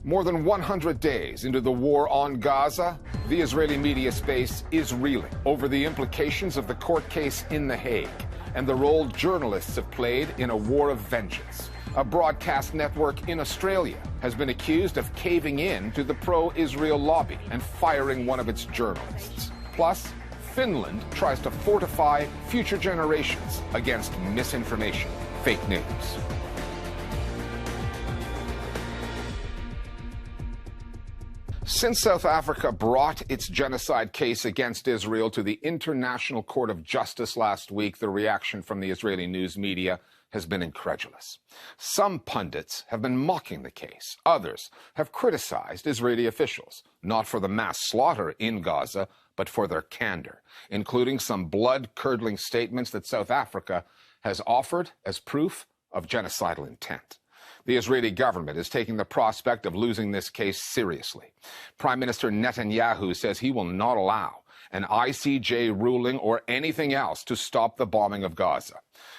More than 100 days into the war on Gaza, the Israeli media space is reeling over the implications of the court case in The Hague and the role journalists have played in a war of vengeance. A broadcast network in Australia has been accused of caving in to the pro-Israel lobby and firing one of its journalists. Plus, Finland tries to fortify future generations against misinformation, fake news. Since South Africa brought its genocide case against Israel to the International Court of Justice last week, the reaction from the Israeli news media has been incredulous. Some pundits have been mocking the case. Others have criticized Israeli officials, not for the mass slaughter in Gaza, but for their candor, including some blood-curdling statements that South Africa has offered as proof of genocidal intent. The Israeli government is taking the prospect of losing this case seriously. Prime Minister Netanyahu says he will not allow an ICJ ruling or anything else to stop the bombing of Gaza.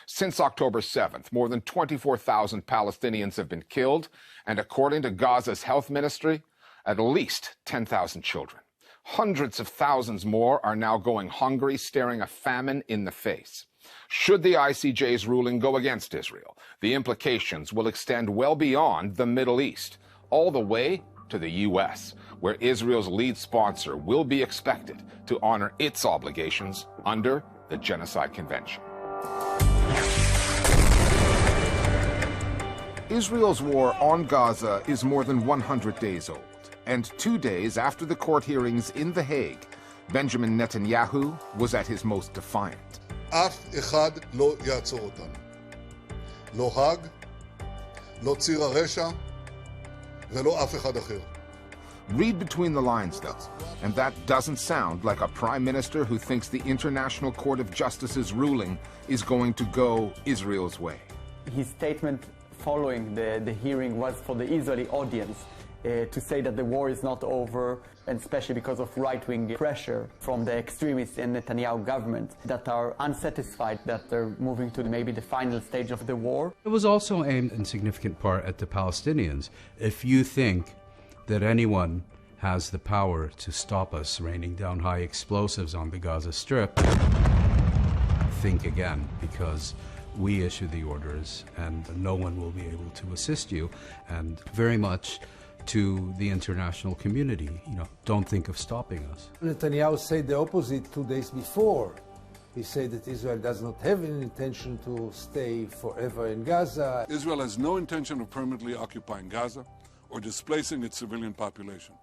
Since October 7th, more than 24,000 Palestinians have been killed, and according to Gaza's health ministry, at least 10,000 children. Hundreds of thousands more are now going hungry, staring a famine in the face. Should the ICJ's ruling go against Israel, the implications will extend well beyond the Middle East, all the way to the U.S., where Israel's lead sponsor will be expected to honor its obligations under the Genocide Convention. Israel's war on Gaza is more than 100 days old, and 2 days after the court hearings in The Hague, Benjamin Netanyahu was at his most defiant. אף אחד לא יעצור אותנו. לא האג, לא ציר הרשע, ולא אף אחד אחר. Read between the lines, though, and that doesn't sound like a prime minister who thinks the International Court of Justice's ruling is going to go Israel's way. His statement following the hearing was for the Israeli audience to say that the war is not over, and especially because of right-wing pressure from the extremists in Netanyahu government that are unsatisfied that they're moving to maybe the final stage of the war. It was also aimed in significant part at the Palestinians. If you think that anyone has the power to stop us raining down high explosives on the Gaza Strip, think again, because we issue the orders and no one will be able to assist you. And very much to the international community, don't think of stopping us. Netanyahu said the opposite 2 days before. He said that Israel does not have any intention to stay forever in Gaza. Israel has no intention of permanently occupying Gaza or displacing its civilian population.